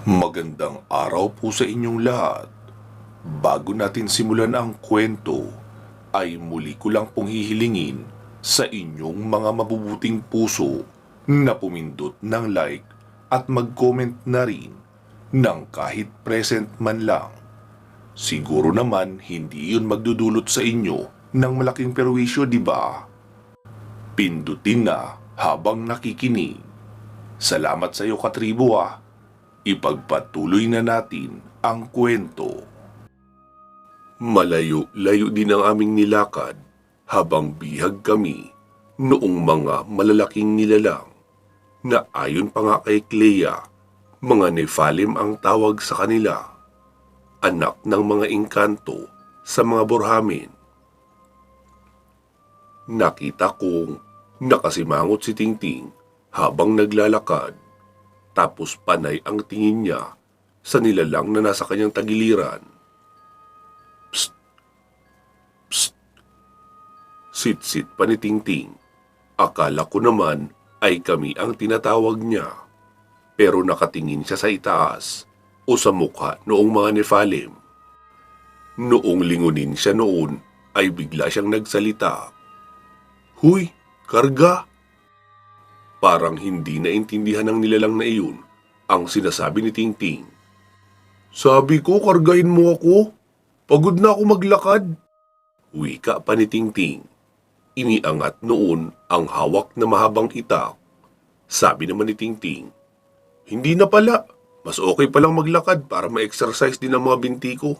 Magandang araw po sa inyong lahat. Bago natin simulan ang kwento, ay muli ko lang pong hihilingin sa inyong mga mabubuting puso na pumindot ng like at mag-comment na rin ng kahit present man lang. Siguro naman hindi yun magdudulot sa inyo ng malaking perwisyo, di ba? Pindutin na habang nakikinig. Salamat sa iyo, katribo ah. Ipagpatuloy na natin ang kwento. Malayo-layo din ang aming nilakad habang bihag kami noong mga malalaking nilalang na ayon pa nga kay Clea, mga Nephalim ang tawag sa kanila, anak ng mga engkanto sa mga Borhamin. Nakita kong nakasimangot si Tingting habang naglalakad. Tapos panay ang tingin niya sa nilalang na nasa kanyang tagiliran. Psst! Psst! Sit-sit pa ni Tingting. Akala ko naman ay kami ang tinatawag niya. Pero nakatingin siya sa itaas o sa mukha noong mga Nephalim. Noong lingunin siya noon ay bigla siyang nagsalita. "Huy, karga!" Parang hindi naintindihan ng nilalang na iyon ang sinasabi ni Tingting. "Sabi ko, kargahin mo ako. Pagod na ako maglakad." Wika pa ni Tingting. Iniangat noon ang hawak na mahabang itak. Sabi naman ni Tingting, "Hindi na pala. Mas okay palang maglakad para ma-exercise din ang mga binti ko."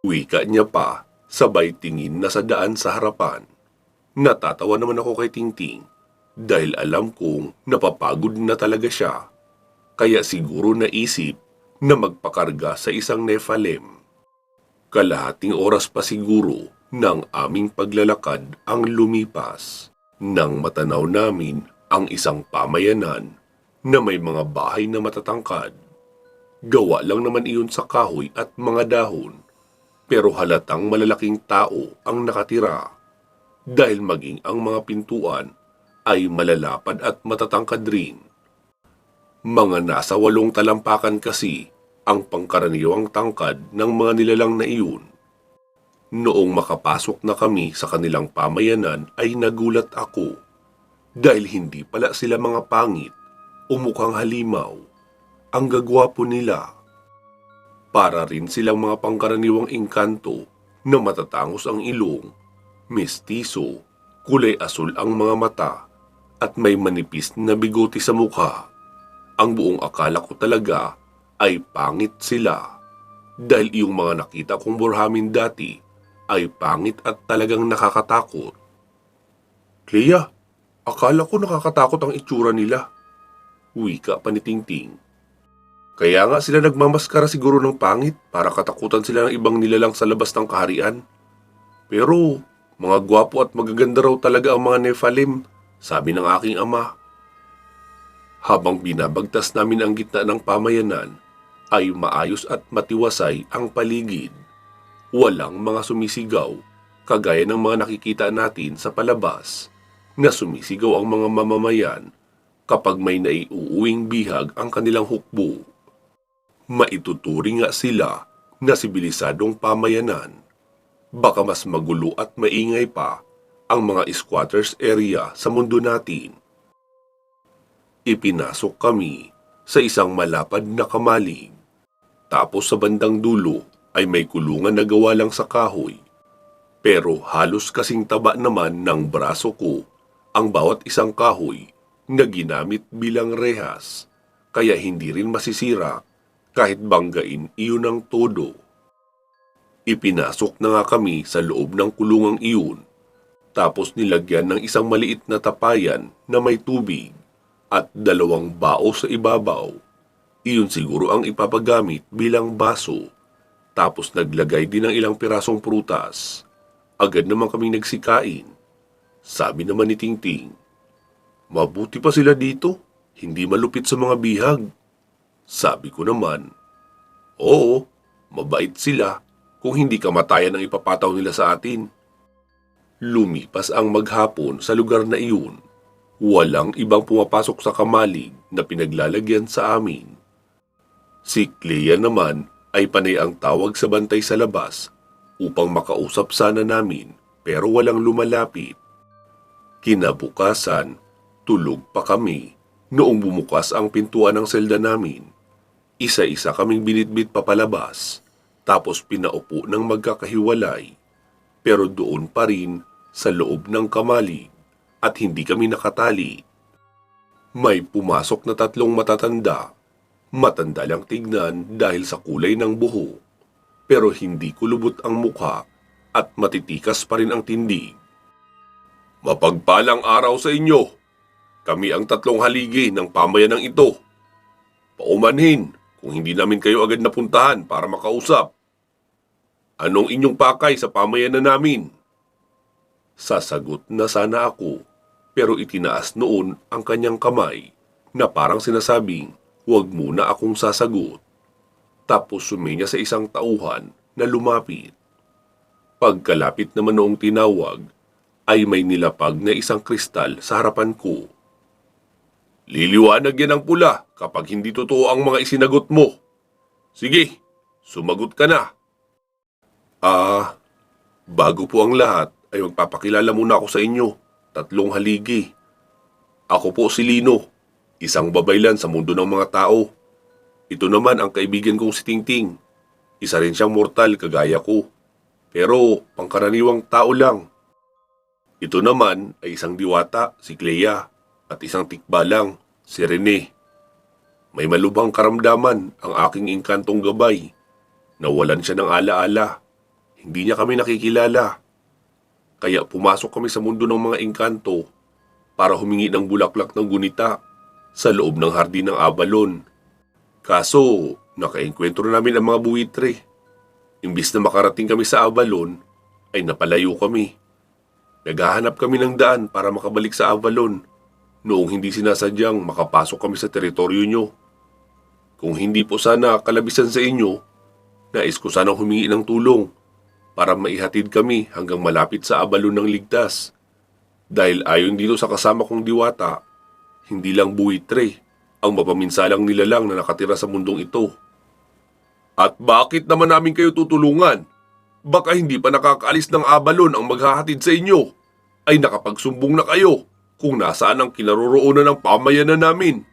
Wika niya pa, sabay tingin na sa daan sa harapan. Natatawa naman ako kay Tingting. Dahil alam kong napapagod na talaga siya, kaya siguro naisip na magpakarga sa isang Nephalim. Kalahating oras pa siguro ng aming paglalakad ang lumipas nang matanaw namin ang isang pamayanan na may mga bahay na matatangkad. Gawa lang naman iyon sa kahoy at mga dahon, pero halatang malalaking tao ang nakatira dahil maging ang mga pintuan ay malalapad at matatangkad rin. Mga nasa 8 talampakan kasi ang pangkaraniwang tangkad ng mga nilalang na iyon. Noong makapasok na kami sa kanilang pamayanan ay nagulat ako dahil hindi pala sila mga pangit o mukhang halimaw. Ang gagwapo nila. Para rin silang mga pangkaraniwang engkanto na matatangos ang ilong, mestizo, kulay asul ang mga mata, at may manipis na bigote sa mukha. Ang buong akala ko talaga ay pangit sila. Dahil yung mga nakita kong Borhamin dati ay pangit at talagang nakakatakot. "Clea, akala ko nakakatakot ang itsura nila." Wika pa ni Tingting. "Kaya nga sila nagmamaskara siguro ng pangit para katakutan sila ng ibang nilalang sa labas ng kaharian. Pero mga gwapo at magaganda raw talaga ang mga Nephalim," sabi ng aking ama. Habang binabagtas namin ang gitna ng pamayanan, ay maayos at matiwasay ang paligid. Walang mga sumisigaw, kagaya ng mga nakikita natin sa palabas, na sumisigaw ang mga mamamayan kapag may naiuuwing bihag ang kanilang hukbo. Maituturing nga sila na sibilisadong pamayanan. Baka mas magulo at maingay pa ang mga squatters area sa mundo natin. Ipinasok kami sa isang malapad na kamalig. Tapos sa bandang dulo ay may kulungan na gawa lang sa kahoy. Pero halos kasing taba naman ng braso ko ang bawat isang kahoy na ginamit bilang rehas, kaya hindi rin masisira kahit banggain iyon ng todo. Ipinasok na nga kami sa loob ng kulungang iyon. Tapos nilagyan ng isang maliit na tapayan na may tubig at 2 bao sa ibabaw. Iyon siguro ang ipapagamit bilang baso. Tapos naglagay din ng ilang pirasong prutas. Agad naman kaming nagsikain. Sabi naman ni Tingting, "Mabuti pa sila dito, hindi malupit sa mga bihag." Sabi ko naman, "Oo, mabait sila kung hindi kamatayan ang ipapataw nila sa atin." Lumipas ang maghapon sa lugar na iyon. Walang ibang pumapasok sa kamalig na pinaglalagyan sa amin. Si Clea naman ay panay ang tawag sa bantay sa labas upang makausap sana namin pero walang lumalapit. Kinabukasan, tulog pa kami noong bumukas ang pintuan ng selda namin. Isa-isa kaming binitbit papalabas tapos pinaupo ng magkakahiwalay pero doon pa rin sa loob ng kamalig at hindi kami nakatali. May pumasok na 3 matatanda. Matanda lang tignan dahil sa kulay ng buhok, pero hindi kulubot ang mukha at matitikas pa rin ang tindig. Mapagpalang araw sa inyo. Kami ang 3 haligi ng pamayanang ito. Paumanhin kung hindi namin kayo agad napuntahan para makausap. Anong inyong pakay sa pamayanan namin? Sasagot na sana ako, pero itinaas noon ang kanyang kamay na parang sinasabing, huwag muna akong sasagot. Tapos suminya sa isang tauhan na lumapit. Pagkalapit naman noong tinawag, ay may nilapag na isang kristal sa harapan ko. Liliwanag yan ang pula kapag hindi totoo ang mga isinagot mo. Sige, sumagot ka na. Bago po ang lahat, ay magpapakilala muna ako sa inyo. 3 haligi. Ako po si Lino, isang babaylan sa mundo ng mga tao. Ito naman ang kaibigan kong si Tingting. Isa rin siyang mortal kagaya ko. Pero pangkaraniwang tao lang. Ito naman ay isang diwata, si Clea, at isang tikbalang, si Rene. May malubhang karamdaman ang aking inkantong gabay. Nawalan siya ng alaala. Hindi niya kami nakikilala. Kaya pumasok kami sa mundo ng mga engkanto para humingi ng bulaklak ng gunita sa loob ng hardin ng Avalon. Kaso, nakaengkwentro namin ang mga buwitre. Imbis na makarating kami sa Avalon, ay napalayo kami. Naghahanap kami ng daan para makabalik sa Avalon noong hindi sinasadyang makapasok kami sa teritoryo nyo. Kung hindi po sana kalabisan sa inyo, nais ko sanang humingi ng tulong para maihatid kami hanggang malapit sa Avalon ng ligtas. Dahil ayon dito sa kasama kong diwata, hindi lang buwitre ang mapaminsalang nilalang na nakatira sa mundong ito. At bakit naman namin kayo tutulungan? Baka hindi pa nakakaalis ng Avalon ang maghahatid sa inyo. Ay nakapagsumbong na kayo kung nasaan ang kinaroroonan ng pamayanan namin.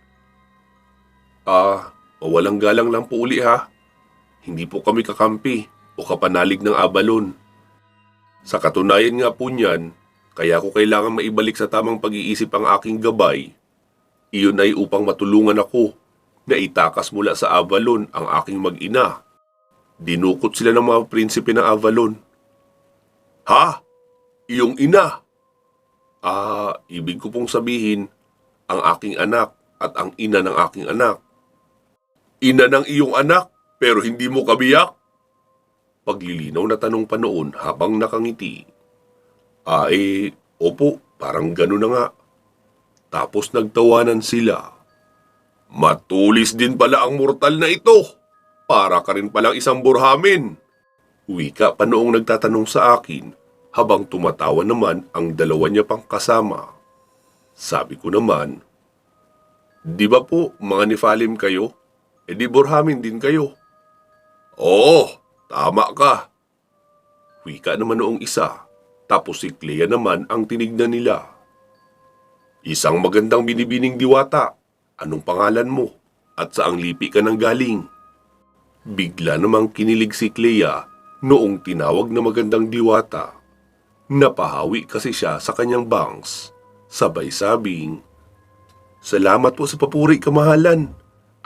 Mawalang galang lang po uli ha. Hindi po kami kakampi o kapanalig ng Avalon. Sa katunayan nga po niyan, kaya ko kailangan maibalik sa tamang pag-iisip ang aking gabay. Iyon ay upang matulungan ako na itakas mula sa Avalon ang aking mag-ina. Dinukot sila ng mga prinsipe ng Avalon. Ha? Iyong ina? Ibig ko pong sabihin, ang aking anak at ang ina ng aking anak. Ina ng iyong anak, pero hindi mo kabiyak? Paglilinaw na tanong pa noon habang nakangiti. Opo, parang gano'n na nga. Tapos nagtawanan sila. Matulis din pala ang mortal na ito. Para ka rin palang isang burhamin. Wika pa noong nagtatanong sa akin habang tumatawa naman ang 2 niya pang kasama. Sabi ko naman, di ba po mga Nephilim kayo? Di burhamin din kayo. Oo, tama ka. Wika naman noong isa. Tapos si Clea naman ang tinignan nila. Isang magandang binibining diwata. Anong pangalan mo? At saang lipi ka nang galing? Bigla namang kinilig si Clea noong tinawag na magandang diwata. Napahawi kasi siya sa kanyang bangs. Sabay sabing, Salamat po sa papuri, kamahalan.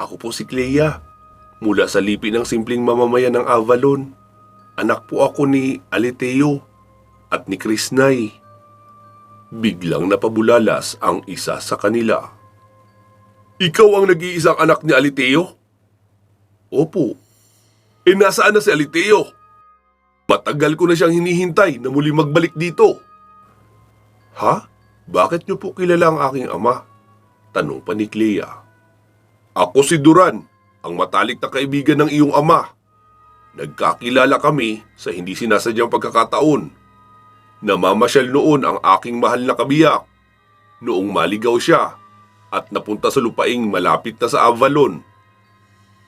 Ako po si Clea. Mula sa lipi ng simpleng mamamayan ng Avalon. Anak po ako ni Aleteo at ni Krisnay. Biglang napabulalas ang isa sa kanila. Ikaw ang nag-iisang anak ni Aleteo? Opo. Nasaan na si Aleteo? Matagal ko na siyang hinihintay na muli magbalik dito. Ha? Bakit niyo po kilala ang aking ama? Tanong pa ni Clea. Ako si Duran, ang matalik na kaibigan ng iyong ama. Nagkakilala kami sa hindi sinasadyang pagkakataon. Namamasyal noon ang aking mahal na kabiyak. Noong maligaw siya at napunta sa lupaing malapit na sa Avalon.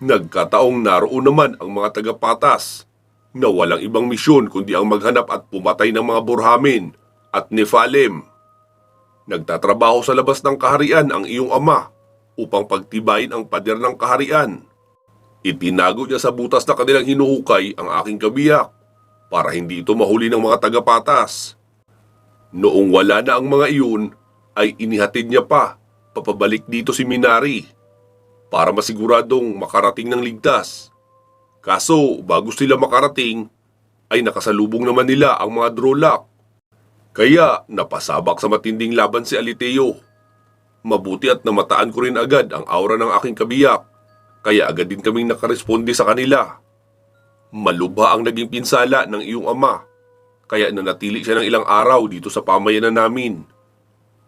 Nagkataong naroon naman ang mga tagapatas na walang ibang misyon kundi ang maghanap at pumatay ng mga Burhamin at Nephalim. Nagtatrabaho sa labas ng kaharian ang iyong ama upang pagtibayin ang pader ng kaharian. Itinago niya sa butas na kanilang hinuhukay ang aking kabiyak para hindi ito mahuli ng mga tagapatas. Noong wala na ang mga iyon, ay inihatid niya pa papabalik dito si Minari para masiguradong makarating ng ligtas. Kaso bago sila makarating, ay nakasalubong naman nila ang mga Drolak. Kaya napasabak sa matinding laban si Aliteo. Mabuti at namataan ko rin agad ang aura ng aking kabiyak, kaya agad din kaming nakaresponde sa kanila. Malubha ang naging pinsala ng iyong ama, kaya nanatili siya ng ilang araw dito sa pamayanan namin.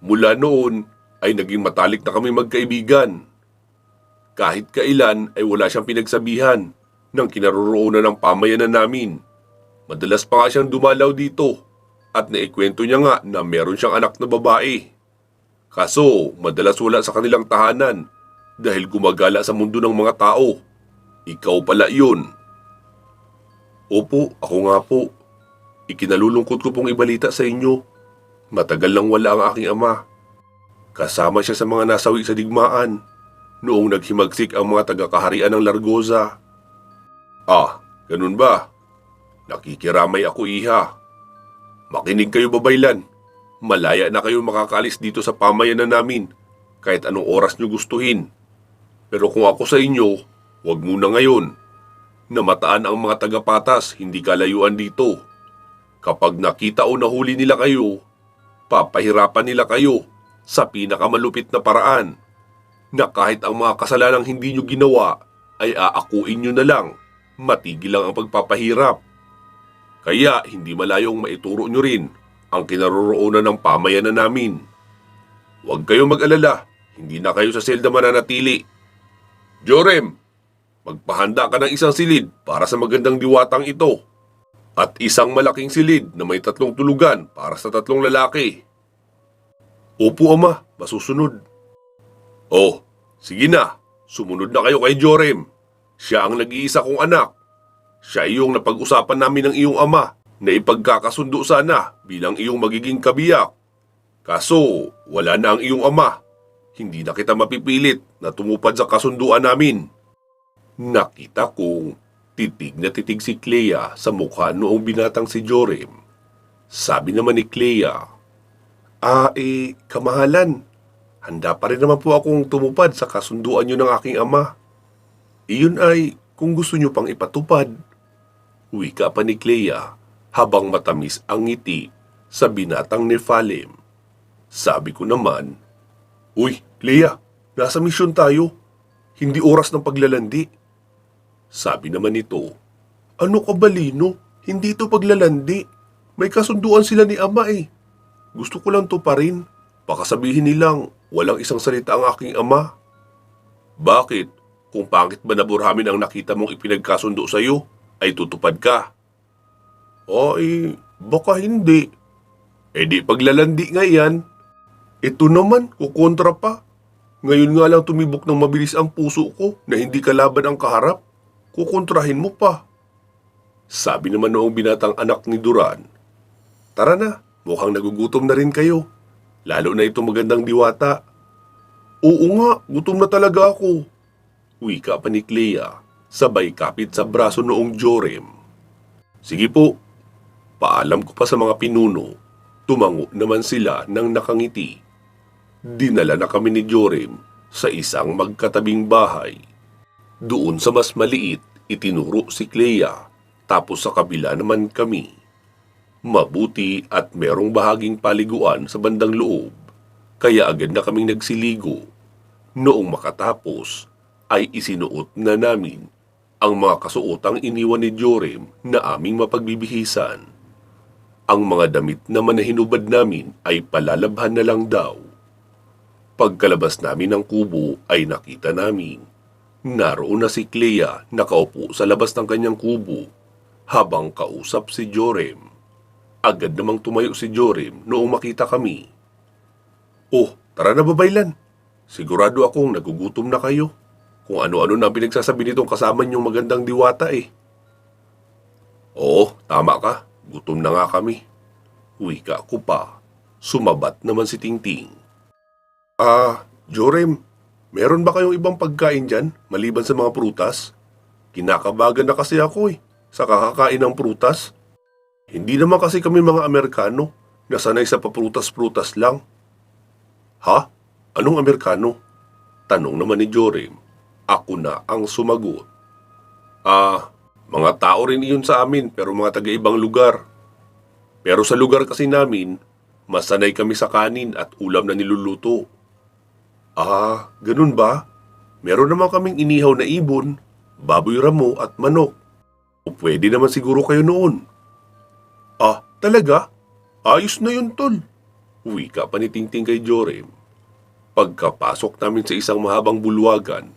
Mula noon ay naging matalik na kami magkaibigan. Kahit kailan ay wala siyang pinagsabihan ng kinaroroonan ng pamayanan namin. Madalas pa nga siyang dumalaw dito at naikwento niya nga na meron siyang anak na babae. Kaso madalas wala sa kanilang tahanan dahil gumagala sa mundo ng mga tao. Ikaw pala yun. Opo, ako nga po. Ikinalulungkot ko pong ibalita sa inyo. Matagal lang wala ang aking ama. Kasama siya sa mga nasawi sa digmaan noong naghimagsik ang mga taga-kaharian ng Largoza. Ah, ganun ba? Nakikiramay ako, iha. Makinig kayo, babaylan. Malaya na kayo makakalis dito sa pamayanan namin kahit anong oras nyo gustuhin. Pero kung ako sa inyo, huwag muna ngayon. Namataan ang mga tagapatas, hindi kalayuan dito. Kapag nakita o nahuli nila kayo, papahirapan nila kayo sa pinakamalupit na paraan na kahit ang mga kasalanang hindi nyo ginawa ay aakuin nyo na lang. Matigil lang ang pagpapahirap. Kaya hindi malayong maituro nyo rin ang kinaroroonan ng pamayanan namin. Huwag kayong mag-alala, hindi na kayo sa selda mananatili. Jorem, magpahanda ka ng isang silid para sa magandang diwatang ito at isang malaking silid na may 3 tulugan para sa 3 lalaki. Opo, ama, masusunod. Oh, sige na, sumunod na kayo kay Jorem. Siya ang nag-iisa kong anak. Siya iyong napag-usapan namin ng iyong ama na ipagkakasundo sana bilang iyong magiging kabiyak. Kaso, wala na ang iyong ama. Hindi na kita mapipilit na tumupad sa kasunduan namin. Nakita kong titig na titig si Clea sa mukha noong binatang si Jorem. Sabi naman ni Clea, kamahalan. Handa pa rin naman po akong tumupad sa kasunduan niyo ng aking ama. Iyon ay kung gusto niyo pang ipatupad. Wika pa ni Clea habang matamis ang ngiti sa binatang Nephalim. Sabi ko naman, Uy, Clea, nasa misyon tayo. Hindi oras ng paglalandi. Sabi naman nito, Ano ka ba, Lino? Hindi ito paglalandi. May kasunduan sila ni ama eh. Gusto ko lang to pa rin. Baka sabihin nilang walang isang salita ang aking ama. Bakit? Kung pangit ba na Burhamin ang nakita mong ipinagkasundo sa iyo, ay tutupad ka? Baka hindi. Di paglalandi nga yan. Ito naman, kukontra pa. Ngayon nga lang tumibok ng mabilis ang puso ko na hindi kalaban ang kaharap. Kukontrahin mo pa. Sabi naman noong binatang anak ni Duran, Tara na, mukhang nagugutom na rin kayo. Lalo na itong magandang diwata. Oo nga, gutom na talaga ako. Wika pa ni Clea, sabay kapit sa braso noong Jorem. Sige po, paalam ko pa sa mga pinuno. Tumango naman sila ng nakangiti. Dinala na kami ni Jorem sa isang magkatabing bahay. Doon sa mas maliit, itinuro si Clea, tapos sa kabila naman kami. Mabuti at merong bahaging paliguan sa bandang loob, kaya agad na kaming nagsiligo. Noong makatapos, ay isinuot na namin ang mga kasuotang iniwan ni Jorem na aming mapagbibihisan. Ang mga damit naman na hinubad namin ay palalabhan na lang daw. Pagkalabas namin ng kubo ay nakita namin. Naroon na si Clea nakaupo sa labas ng kanyang kubo habang kausap si Jorem. Agad namang tumayo si Jorem noong makita kami. Oh, tara na babaylan. Sigurado akong nagugutom na kayo. Kung ano-ano na pinagsasabi nitong kasama niyong magandang diwata eh. Oo, tama ka. Gutom na nga kami. Wika ko pa. Sumabat naman si Tingting. Jorem, meron ba kayong ibang pagkain dyan maliban sa mga prutas? Kinakabagan na kasi ako sa kakakain ng prutas. Hindi naman kasi kami mga Amerikano na sanay sa paprutas-prutas lang. Ha? Anong Amerikano? Tanong naman ni Jorem. Ako na ang sumagot. Mga tao rin iyon sa amin pero mga taga-ibang lugar. Pero sa lugar kasi namin, mas sanay kami sa kanin at ulam na niluluto. Ganun ba? Meron naman kaming inihaw na ibon, baboy ramo at manok. O pwede naman siguro kayo noon. Talaga? Ayos na yun, tol. Wika pa ni Tingting kay Jorem. Pagkapasok namin sa isang mahabang bulwagan,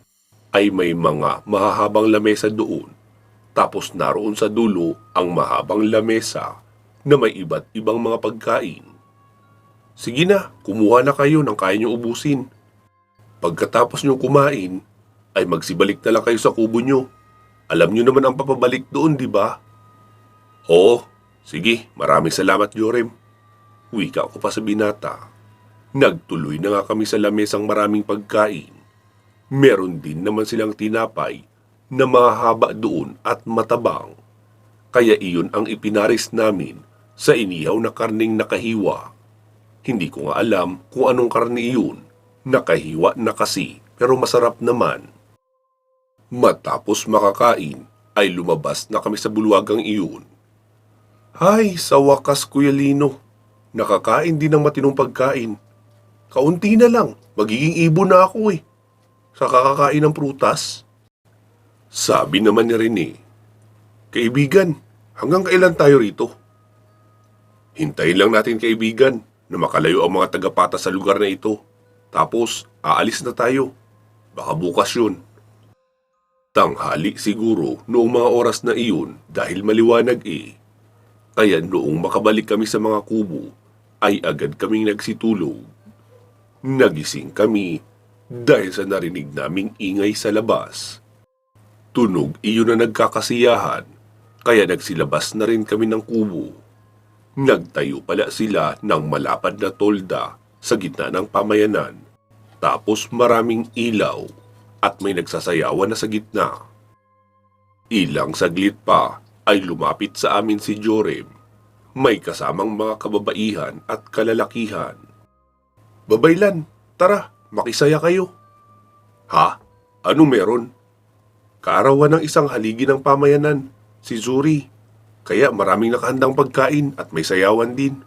ay may mga mahahabang lamesa doon. Tapos naroon sa dulo ang mahabang lamesa na may iba't ibang mga pagkain. Sige na, kumuha na kayo ng kaya nyo ubusin. Pagkatapos nyo kumain, ay magsibalik na lang kayo sa kubo nyo. Alam nyo naman ang papabalik doon, di ba? Oo, sige, maraming salamat, Jorem. Wika ko pa sa binata. Nagtuloy na nga kami sa lamesang maraming pagkain. Meron din naman silang tinapay na mahaba doon at matabang. Kaya iyon ang ipinaris namin sa inihaw na karning nakahiwa. Hindi ko nga alam kung anong karne iyon. Nakahiwa na kasi pero masarap naman. Matapos makakain ay lumabas na kami sa bulwagang iyon. Hay, sa wakas Kuya Lino. Nakakain din ng matinong pagkain. Kaunti na lang, magiging ibon na ako sa kakakain ng prutas. Sabi naman ni Rene, Kaibigan, hanggang kailan tayo rito? Hintayin lang natin kaibigan na makalayo ang mga tagapata sa lugar na ito. Tapos, aalis na tayo. Baka bukas yun. Tanghali siguro noong mga oras na iyon dahil maliwanag Kaya noong makabalik kami sa mga kubo, ay agad kaming nagsitulog. Nagising kami dahil sa narinig naming ingay sa labas. Tunog iyon na nagkakasiyahan, kaya nagsilabas na rin kami ng kubo. Nagtayo pala sila ng malapad na tolda sa gitna ng pamayanan. Tapos maraming ilaw at may nagsasayawan na sa gitna. Ilang saglit pa ay lumapit sa amin si Jorem. May kasamang mga kababaihan at kalalakihan. Babaylan, tara, makisaya kayo. Ha? Ano meron? Kaarawan ng isang haligi ng pamayanan, si Zuri. Kaya maraming nakahandang pagkain at may sayawan din.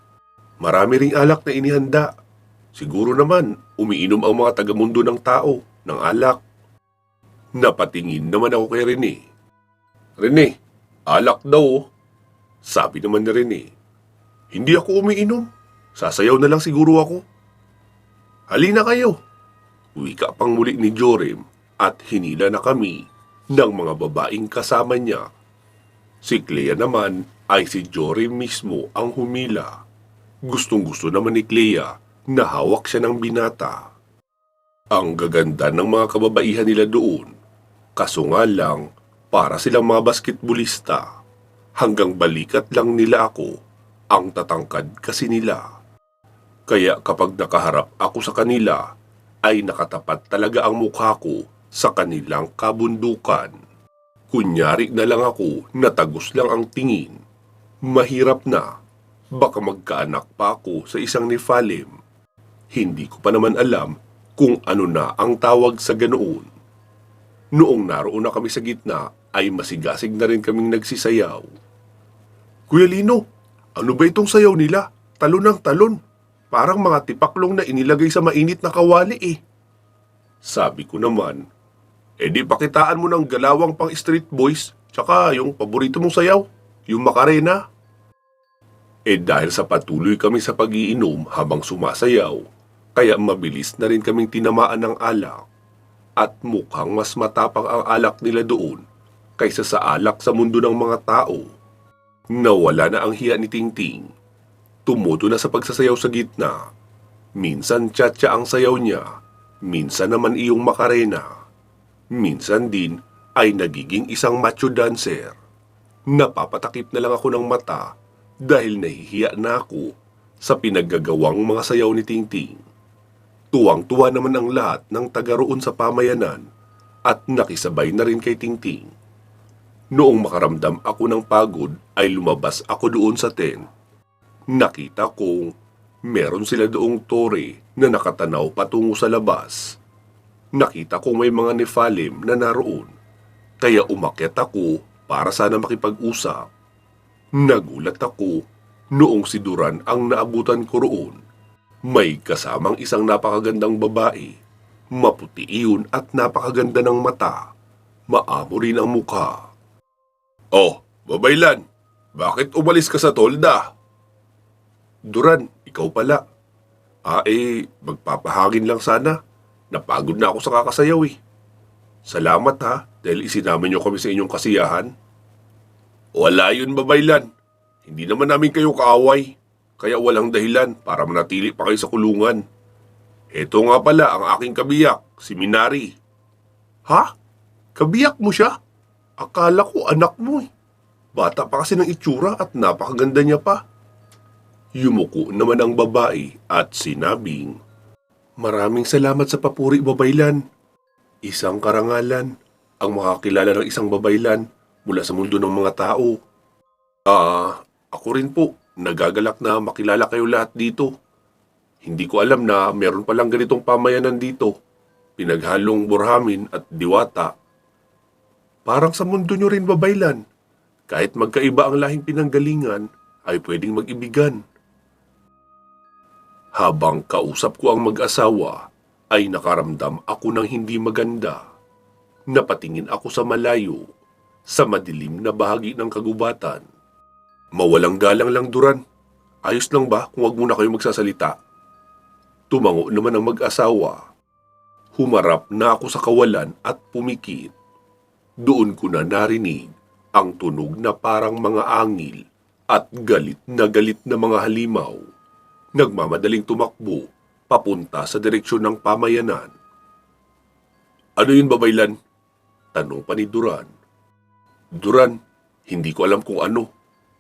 Marami ring alak na inihanda. Siguro naman, umiinom ang mga tagamundo ng tao, ng alak. Napatingin naman ako kay Rene. Rene, alak daw. Sabi naman ni Rene. Hindi ako umiinom. Sasayaw na lang siguro ako. Halina kayo. Wika pang muli ni Jorem at hinila na kami ng mga babaeng kasama niya. Si Clea naman ay si Jorem mismo ang humila. Gustong-gusto naman ni Clea na hawak siya ng binata. Ang gaganda ng mga kababaihan nila doon. Kaso nga lang, para silang mga basketballista. Hanggang balikat lang nila ako, ang tatangkad kasi nila. Kaya kapag nakaharap ako sa kanila, ay nakatapat talaga ang mukha ko sa kanilang kabundukan. Kunyari na lang ako, natagos lang ang tingin. Mahirap na, baka magkaanak pa ako sa isang Nephilim. Hindi ko pa naman alam kung ano na ang tawag sa ganoon. Noong naroon na kami sa gitna, ay masigasig na rin kaming nagsisayaw. Kuya Lino, ano ba itong sayaw nila? Talon ng talon. Parang mga tipaklong na inilagay sa mainit na kawali Sabi ko naman, di pakitaan mo ng galawang pang street boys, tsaka yung paborito mong sayaw, yung Macarena. Dahil sa patuloy kami sa pag-iinom habang sumasayaw, kaya mabilis na rin kaming tinamaan ng alak. At mukhang mas matapang ang alak nila doon kaysa sa alak sa mundo ng mga tao. Nawala na ang hiya ni Tingting. Tumuto na sa pagsasayaw sa gitna. Minsan cha-cha ang sayaw niya, minsan naman iyong Macarena. Minsan din ay nagiging isang macho dancer. Napapatakip na lang ako ng mata dahil nahihiya na ako sa pinaggagawang mga sayaw ni Tingting. Tuwang-tuwa naman ang lahat ng taga roon sa pamayanan at nakisabay na rin kay Tingting. Noong makaramdam ako ng pagod ay lumabas ako doon sa tent. Nakita kong meron sila doong tore na nakatanaw patungo sa labas. Nakita kong may mga Nephilim na naroon, kaya umakyat ako para sana makipag-usap. Nagulat ako noong si Duran ang naabutan ko roon. May kasamang isang napakagandang babae. Maputi iyon at napakaganda ng mata. Maamo rin ang mukha. "Oh, babaylan, bakit umalis ka sa tolda?" "Duran, ikaw pala." Magpapahangin lang sana. Napagod na ako sa kakasayaw eh." "Salamat ha, dahil isinama niyo kami sa inyong kasiyahan." "Wala yun, babaylan. Hindi naman namin kayo kaaway, kaya walang dahilan para manatili pa kayo sa kulungan. Ito nga pala ang aking kabiyak, si Minari." "Ha? Kabiyak mo siya? Akala ko anak mo eh. Bata pa kasi ng itsura at napakaganda niya pa." Yumuko naman ang babae at sinabing, "Maraming salamat sa papuri, babaylan. Isang karangalan ang makakilala ng isang babaylan mula sa mundo ng mga tao." Ako rin po, nagagalak na makilala kayo lahat dito. Hindi ko alam na meron palang ganitong pamayanan dito, pinaghalong Burhamin at Diwata. Parang sa mundo nyo rin, babaylan. Kahit magkaiba ang lahing pinanggalingan, ay pwedeng mag-ibigan." Habang kausap ko ang mag-asawa, ay nakaramdam ako ng hindi maganda. Napatingin ako sa malayo, sa madilim na bahagi ng kagubatan. "Mawalang galang lang, Duran. Ayos lang ba kung wag muna kayo magsasalita?" Tumango naman ang mag-asawa. Humarap na ako sa kawalan at pumikit. Doon ko na narinig ang tunog na parang mga angil at galit na mga halimaw. Nagmamadaling tumakbo papunta sa direksyon ng pamayanan. "Ano yun, babaylan?" tanong pa ni Duran. "Duran, hindi ko alam kung ano,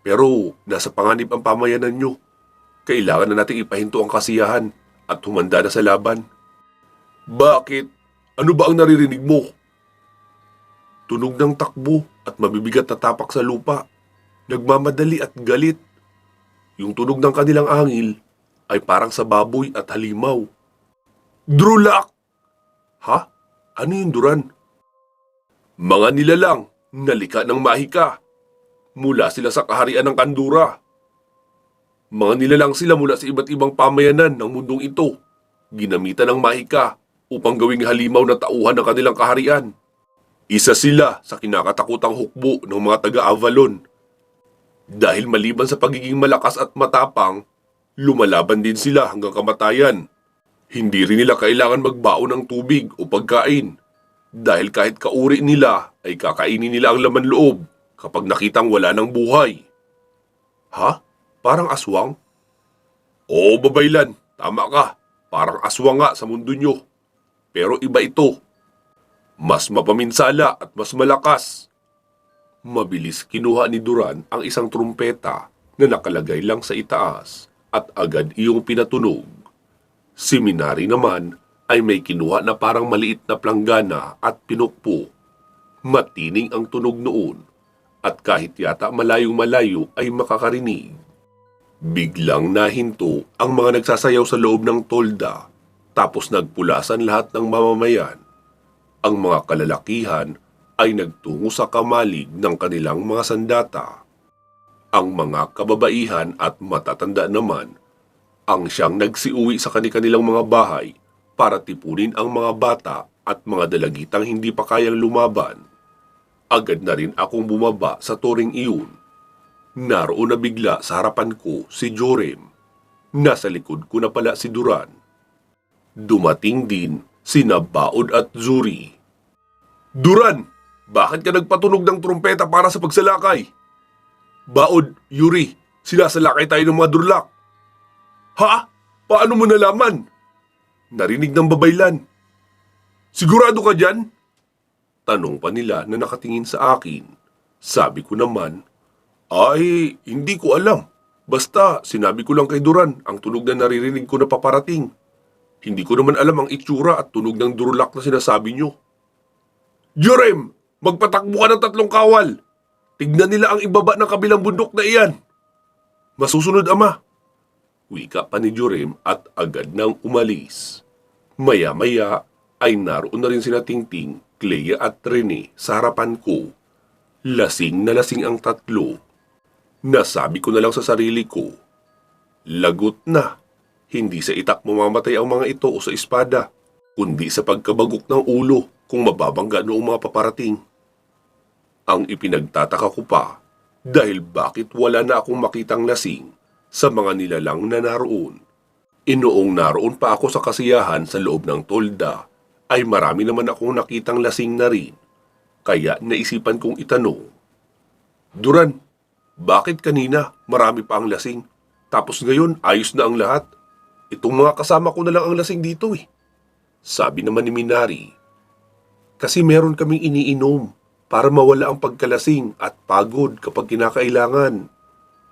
pero nasa panganib ang pamayanan nyo. Kailangan na nating ipahinto ang kasiyahan at humanda na sa laban." "Bakit? Ano ba ang naririnig mo?" "Tunog ng takbo at mabibigat na tapak sa lupa. Nagmamadali at galit. Yung tunog ng kanilang angil ay parang sa baboy at halimaw." "Drulak!" "Ha? Ano yun, Duran?" "Mga nilalang, nalika ng mahika. Mula sila sa kaharian ng Kandura. Mga nilalang sila mula sa iba't ibang pamayanan ng mundong ito. Ginamitan ng mahika upang gawing halimaw na tauhan ng kanilang kaharian. Isa sila sa kinakatakutang hukbo ng mga taga-Avalon. Dahil maliban sa pagiging malakas at matapang, lumalaban din sila hanggang kamatayan. Hindi rin nila kailangan magbaon ng tubig o pagkain. Dahil kahit kauri nila ay kakainin nila ang laman loob kapag nakitang wala ng buhay." "Ha? Parang aswang?" "Oo, babaylan. Tama ka. Parang aswang nga sa mundo nyo. Pero iba ito. Mas mapaminsala at mas malakas." Mabilis kinuha ni Duran ang isang trumpeta na nakalagay lang sa itaas at agad iyong pinatunog. Si Minari naman ay may kinuha na parang maliit na planggana at pinukpo. Matining ang tunog noon at kahit yata malayong-malayo ay makakarinig. Biglang nahinto ang mga nagsasayaw sa loob ng tolda, tapos nagpulasan lahat ng mamamayan. Ang mga kalalakihan ay nagtungo sa kamalig ng kanilang mga sandata. Ang mga kababaihan at matatanda naman ang siyang nagsiuwi sa kanilang mga bahay para tipunin ang mga bata at mga dalagitang hindi pa kayang lumaban. Agad na rin akong bumaba sa toring iyon. Naroon na bigla sa harapan ko si Jorim. Nasa likod ko na pala si Duran. Dumating din sina Baod at Zuri. "Duran, bakit ka nagpatunog ng trumpeta para sa pagsalakay?" "Baod, Yuri, sinasalakay tayo ng mga durlak." "Ha? Paano mo nalaman?" Narinig ng babaylan. "Sigurado ka dyan?" Tanong pa nila na nakatingin sa akin. Sabi ko naman, ay, hindi ko alam. Basta, sinabi ko lang kay Duran ang tunog na naririnig ko na paparating. Hindi ko naman alam ang itsura at tunog ng durulak na sinasabi nyo. Jorem, magpatakbo ka ng 3 kawal. Tignan nila ang ibaba ng kabilang bundok na iyan. Masusunod, Ama. Wika pa ni Jorem at agad nang umalis. Maya-maya ay naroon na rin sina Tingting, Clea at Rene sa harapan ko. Lasing na lasing ang tatlo. Nasabi ko na lang sa sarili ko, lagot na. Hindi sa itak mamamatay ang mga ito o sa espada, kundi sa pagkabagok ng ulo kung mababangga noong mga paparating. Ang ipinagtataka ko pa, dahil bakit wala na akong makitang lasing sa mga nilalang na naroon. Inoong naroon pa ako sa kasiyahan sa loob ng tolda, ay marami naman akong nakitang lasing na rin. Kaya naisipan kong itanong, Duran, bakit kanina marami pa ang lasing? Tapos ngayon ayos na ang lahat. Itong mga kasama ko na lang ang lasing dito eh. Sabi naman ni Minari, kasi meron kaming iniinom para mawala ang pagkalasing at pagod kapag kinakailangan.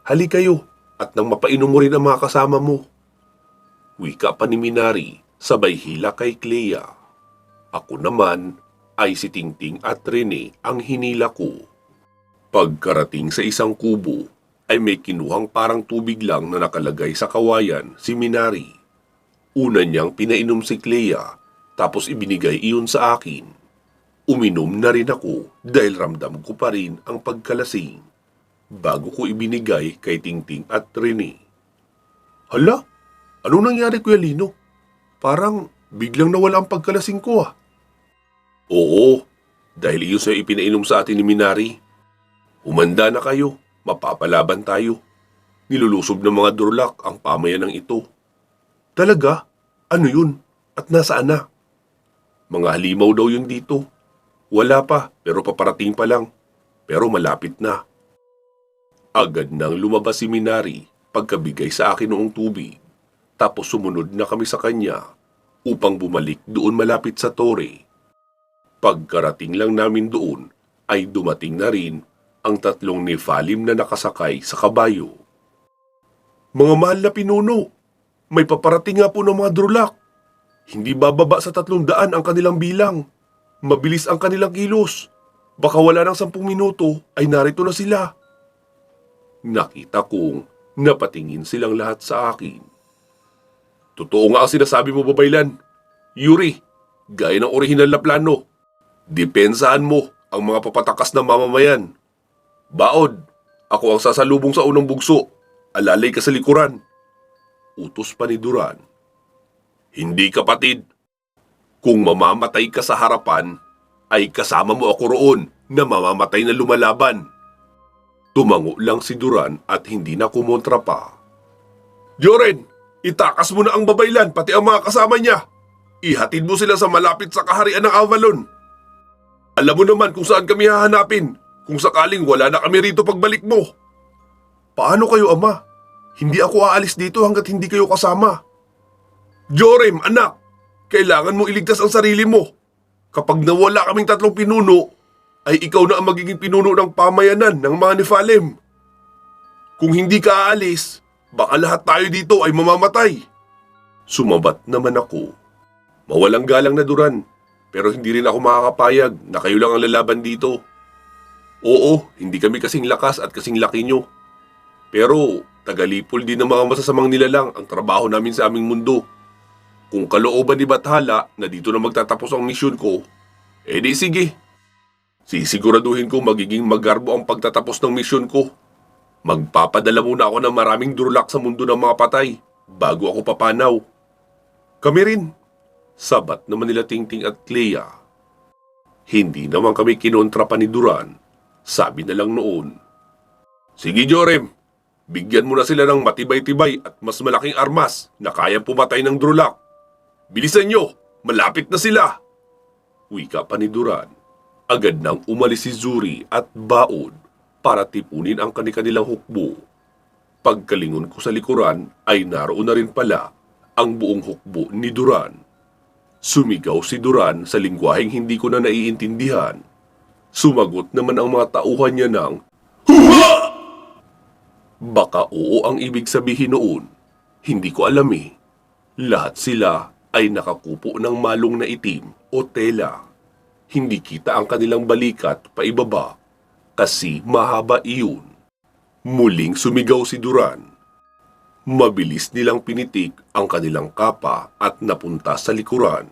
Hali kayo at nang mapainom mo rin ang mga kasama mo. Wika pa ni Minari, sabay hila kay Clea. Ako naman ay si Tingting at Rene ang hinila ko. Pagkarating sa isang kubo, ay may kinuhang parang tubig lang na nakalagay sa kawayan si Minari. Una niyang pinainom si Clea, tapos ibinigay iyon sa akin. Uminom na rin ako dahil ramdam ko pa rin ang pagkalasing, bago ko ibinigay kay Tingting at Rene. Hala, anong nangyari Kuya Lino? Parang biglang nawala ang pagkalasing ko ah. Oo, dahil iyon sa ipinainom sa atin ni Minari. Humanda na kayo. Mapapalaban tayo. Nilulusob ng mga durlak ang pamayanang ito. Talaga? Ano yun? At nasaan na? Mga halimaw daw yun dito. Wala pa, pero paparating pa lang. Pero malapit na. Agad nang lumabas si Minari pagkabigay sa akin noong tubig. Tapos sumunod na kami sa kanya upang bumalik doon malapit sa tore. Pagkarating lang namin doon ay dumating na rin ang 3 Nephalim na nakasakay sa kabayo. Mga mahal na pinuno, may paparating nga po ng mga drulak. Hindi bababa sa 300 ang kanilang bilang. Mabilis ang kanilang kilos. Baka wala ng 10 minuto ay narito na sila. Nakita kong napatingin silang lahat sa akin. Totoo nga ang sinasabi mo, Babaylan. Yuri, gaya ng orihinal na plano. Depensahan mo ang mga papatakas ng mamamayan. Baod, ako ang sasalubong sa unang bugso. Alalay ka sa likuran. Utos pa ni Duran. Hindi kapatid. Kung mamamatay ka sa harapan, ay kasama mo ako roon na mamamatay na lumalaban. Tumango lang si Duran at hindi na kumontra pa. Joren, itakas mo na ang Babaylan pati ang mga kasama niya. Ihatid mo sila sa malapit sa kaharian ng Avalon. Alam mo naman kung saan kami hahanapin kung sakaling wala na kami rito pagbalik mo. Paano kayo, Ama? Hindi ako aalis dito hanggat hindi kayo kasama. Jorem, anak, kailangan mo iligtas ang sarili mo. Kapag nawala kaming 3 pinuno, ay ikaw na ang magiging pinuno ng pamayanan ng mga Nephalim. Kung hindi ka aalis, baka lahat tayo dito ay mamamatay. Sumabat naman ako. Mawalang galang na Duran, pero hindi rin ako makakapayag na kayo lang ang lalaban dito. Oo, hindi kami kasing lakas at kasing laki nyo. Pero tagalipol din ng mga masasamang nilalang ang trabaho namin sa aming mundo. Kung kalooban ni Bathala na dito na magtatapos ang misyon ko, di sige. Sisiguraduhin ko magiging magarbo ang pagtatapos ng misyon ko. Magpapadala muna ako ng maraming durlak sa mundo ng mga patay bago ako papanaw. Kami rin. Sabat naman nila Tingting at Clea. Hindi naman kami kinontra pa ni Duran. Sabi na lang noon, sige Jorem, bigyan mo na sila ng matibay-tibay at mas malaking armas na kayang pumatay ng drulak. Bilisan nyo, malapit na sila. Wika pa ni Duran. Agad nang umalis si Zuri at Baod para tipunin ang kanilang hukbo. Pagkalingon ko sa likuran ay naroon na rin pala ang buong hukbo ni Duran. Sumigaw si Duran sa lingwaheng hindi ko na naiintindihan. Sumagot naman ang mga tauhan niya ng, baka oo ang ibig sabihin noon. Hindi ko alam eh. Lahat sila ay nakakupo ng malong na itim o tela. Hindi kita ang kanilang balikat paibaba kasi mahaba iyon. Muling sumigaw si Duran. Mabilis nilang pinitik ang kanilang kapa at napunta sa likuran.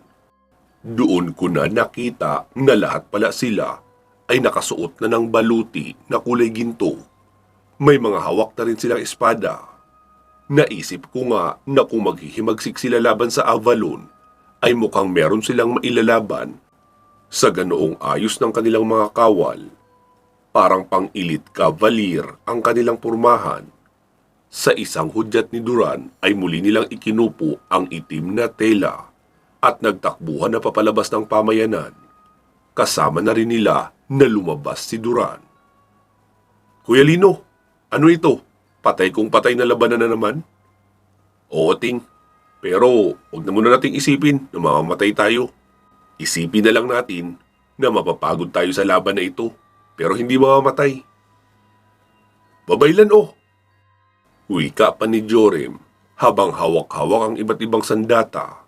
Doon ko na nakita na lahat pala sila ay nakasuot na ng baluti na kulay ginto. May mga hawak na rin silang espada. Naisip ko nga na kung maghihimagsik sila laban sa Avalon, ay mukhang meron silang mailalaban sa ganoong ayos ng kanilang mga kawal. Parang pang-elite cavalier ang kanilang pormahan. Sa isang hudyat ni Duran ay muli nilang ikinupo ang itim na tela at nagtakbuhan na papalabas ng pamayanan. Kasama na rin nila na lumabas si Duran. Kuya Lino, ano ito? Patay kung patay na labanan na naman? Oo, Ting. Pero huwag na muna nating isipin na mamamatay tayo. Isipin na lang natin na mapapagod tayo sa laban na ito pero hindi mamamatay. Babaylan oh! Wika pa ni Jorim habang hawak-hawak ang iba't ibang sandata.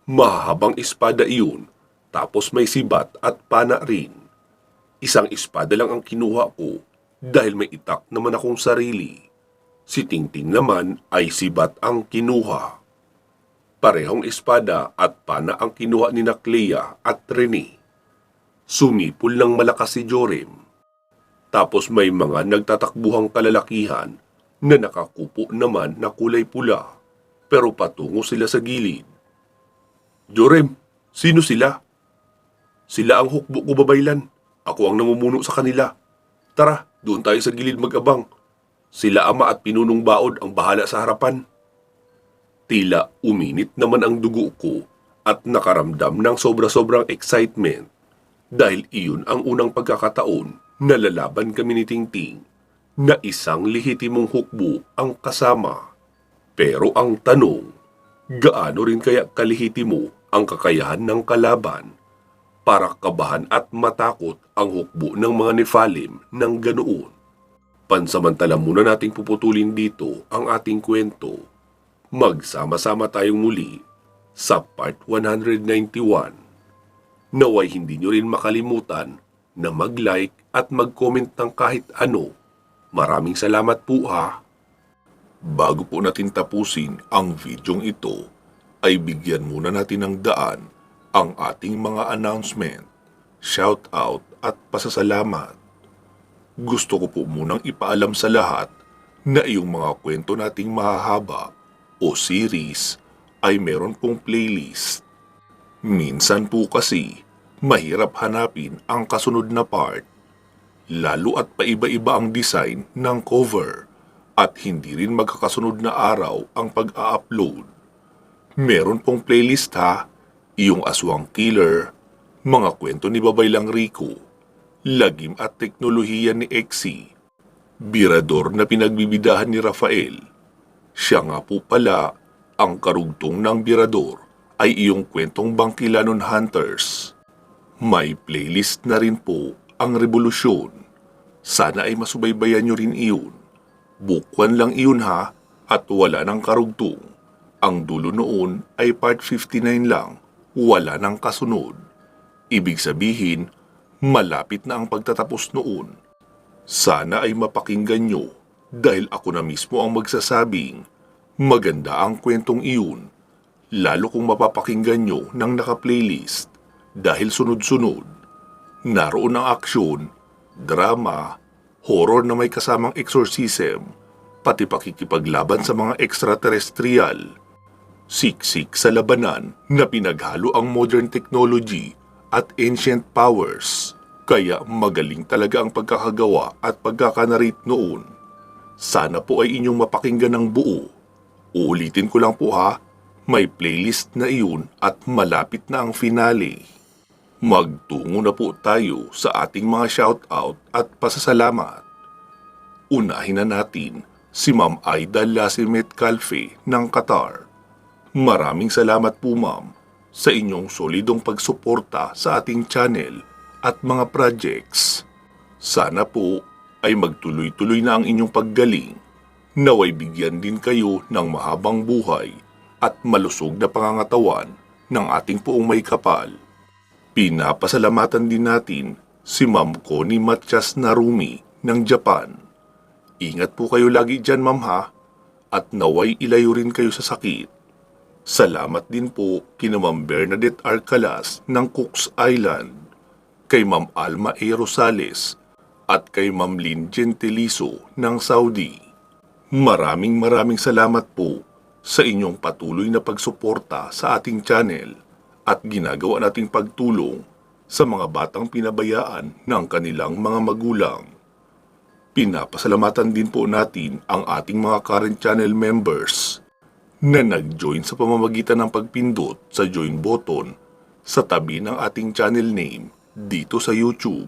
Mahahabang espada iyon tapos may sibat at pana rin. Isang espada lang ang kinuha ko dahil may itak naman akong sarili. Si Tingting naman ay sibat ang kinuha. Parehong espada at pana ang kinuha ni Clea at Rene. Sumipol ng malakas si Jorim. Tapos may mga nagtatakbuhang kalalakihan na nakakupo naman na kulay pula pero patungo sila sa gilid. Jorim, sino sila? Sila ang hukbo ko, Babaylan. Ako ang namumuno sa kanila. Tara, doon tayo sa gilid mag-abang. Sila ama at pinunong baod ang bahala sa harapan. Tila uminit naman ang dugo ko at nakaramdam ng sobra-sobrang excitement dahil iyon ang unang pagkakataon na lalaban kami ni Tingting na isang lehitimong hukbo ang kasama. Pero ang tanong, gaano rin kaya kalihitimo ang kakayahan ng kalaban para kabahan at matakot ang hukbo ng mga Nephalim ng ganoon? Pansamantala muna nating puputulin dito ang ating kwento. Magsama-sama tayong muli sa part 191. Naway hindi nyo rin makalimutan na mag-like at mag-comment ng kahit ano. Maraming salamat po ha. Bago po natin tapusin ang videong ito, ay bigyan muna natin ng daan ang ating mga announcement, shoutout at pasasalamat. Gusto ko po munang ipaalam sa lahat na iyong mga kwento nating mahahaba o series ay meron pong playlist. Minsan po kasi mahirap hanapin ang kasunod na part, lalo at paiba-iba ang design ng cover at hindi rin magkakasunod na araw ang pag-a-upload. Meron pong playlist ha, iyong Aswang Killer, mga kwento ni Babaylang Rico, Lagim at Teknolohiya ni Exie, Birador na pinagbibidahan ni Rafael. Siya nga po pala, ang karugtong ng Birador ay iyong kwentong Bangkilanon Hunters. May playlist na rin po ang Revolusyon. Sana ay masubaybayan nyo rin iyon. Bukwan lang iyon ha, at wala ng karugtong. Ang dulo noon ay part 59 lang, wala ng kasunod. Ibig sabihin, malapit na ang pagtatapos noon. Sana ay mapakinggan nyo dahil ako na mismo ang magsasabing maganda ang kwentong iyon, lalo kung mapapakinggan nyo ng naka-playlist dahil sunod-sunod. Naroon ang aksyon, drama, horror na may kasamang exorcism, pati pakikipaglaban sa mga extraterrestrial. Siksik sa labanan na pinaghalo ang modern technology at ancient powers, kaya magaling talaga ang pagkakagawa at pagkakanarrate noon. Sana po ay inyong mapakinggan ng buo. Uulitin ko lang po ha, may playlist na iyon at malapit na ang finale. Magtungo na po tayo sa ating mga shoutout at pasasalamat. Unahin na natin si Ma'am Aida Lasimet Calfe ng Qatar. Maraming salamat po ma'am sa inyong solidong pagsuporta sa ating channel at mga projects. Sana po ay magtuloy-tuloy na ang inyong paggaling. Naway bigyan din kayo ng mahabang buhay at malusog na pangangatawan ng ating poong may kapal. Pinapasalamatan din natin si Ma'am Connie Matias Narumi ng Japan. Ingat po kayo lagi dyan, Ma'am, ha? At naway ilayo rin kayo sa sakit. Salamat din po kina Ma'am Bernadette Arcalas ng Cooks Island, kay Ma'am Alma A. Rosales at kay Ma'am Lynn Gentilizo ng Saudi. Maraming salamat po sa inyong patuloy na pagsuporta sa ating channel at ginagawa nating pagtulong sa mga batang pinabayaan ng kanilang mga magulang. Pinapasalamatan din po natin ang ating mga current channel members na nag-join sa pamamagitan ng pagpindot sa join button sa tabi ng ating channel name dito sa YouTube.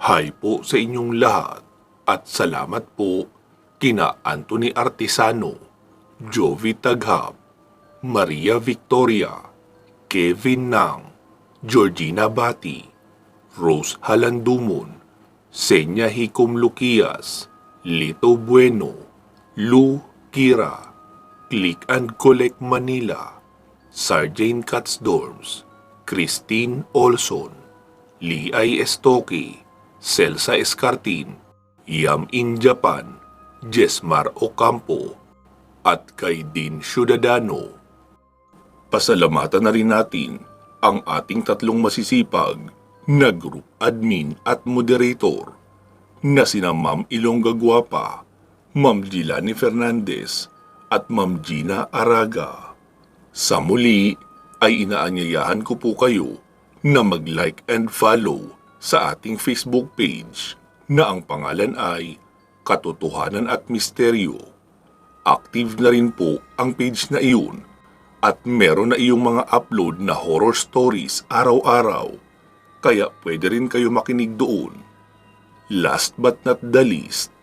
Hi po sa inyong lahat at salamat po kina Anthony Artisano, Jovi Taghap, Maria Victoria, Kevin Nang, Georgina Bati, Rose Halandumon, Senya Hikom Luquias, Lito Bueno, Lou Kira, Click and Collect Manila, Sarjane Katsdorms, Christine Olson, Liay Estoque, Celsa Escartin, Yam in Japan, Jesmar Ocampo, at kay Dean Ciudadano. Pasalamatan na rin natin ang ating tatlong masisipag na group admin at moderator na sina Ma'am Ilongga Guapa, Ma'am Gilani Fernandez at Ma'am Gina Araga. Sa muli ay inaanyayahan ko po kayo na mag-like and follow sa ating Facebook page na ang pangalan ay Katotohanan at Misteryo. Active na rin po ang page na iyon at meron na iyong mga upload na horror stories araw-araw, kaya pwede rin kayo makinig doon. Last but not the least,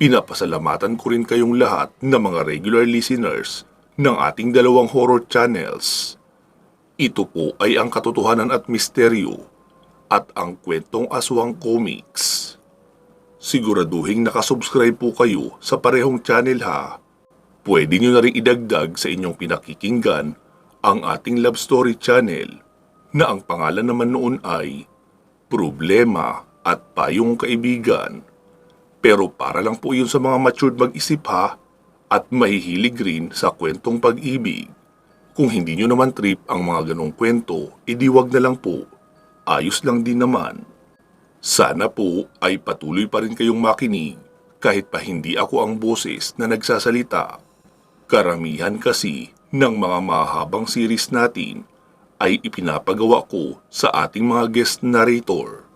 pinapasalamatan ko rin kayong lahat na mga regular listeners ng ating dalawang horror channels. Ito po ay ang Katotohanan at Misteryo at ang Kwentong Aswang Comics. Siguraduhin nakasubscribe po kayo sa parehong channel, ha. Pwede nyo na rin idagdag sa inyong pinakikinggan ang ating love story channel na ang pangalan naman noon ay Problema at Payong Kaibigan. Pero para lang po yun sa mga matured mag-isip, ha, at mahihilig rin sa kwentong pag-ibig. Kung hindi nyo naman trip ang mga ganong kwento, wag na lang po. Ayos lang din naman. Sana po ay patuloy pa rin kayong makinig kahit pa hindi ako ang boses na nagsasalita. Karamihan kasi ng mga mahabang series natin ay ipinapagawa ko sa ating mga guest narrator.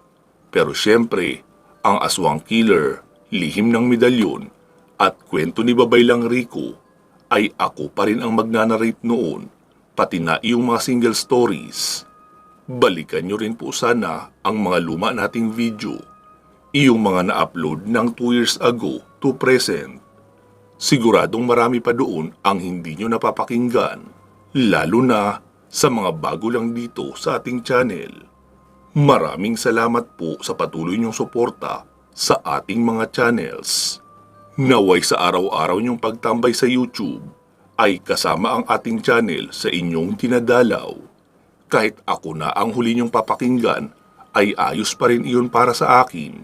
Pero syempre, ang Aswang Killer, Lihim ng Medalyon at Kwento ni Babaylang Rico ay ako pa rin ang magnanarrate noon, pati na iyong mga single stories. Balikan nyo rin po sana ang mga luma nating video, iyong mga na-upload ng 2 years ago to present. Siguradong marami pa doon ang hindi nyo napapakinggan, lalo na sa mga bago lang dito sa ating channel. Maraming salamat po sa patuloy nyong suporta sa ating mga channels. Naway sa araw-araw nyong pagtambay sa YouTube ay kasama ang ating channel sa inyong dinadalaw. Kahit ako na ang huli nyong papakinggan, ay ayos pa rin iyon para sa akin.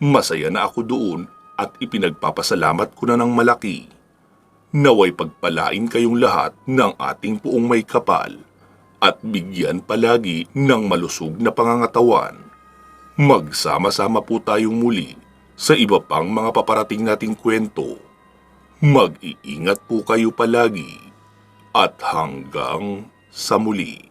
Masaya na ako doon at ipinagpapasalamat ko na ng malaki. Naway pagpalain kayong lahat ng ating puong may kapal at bigyan palagi ng malusog na pangangatawan. Magsama-sama po tayong muli sa iba pang mga paparating nating kwento. Mag-iingat po kayo palagi at hanggang sa muli.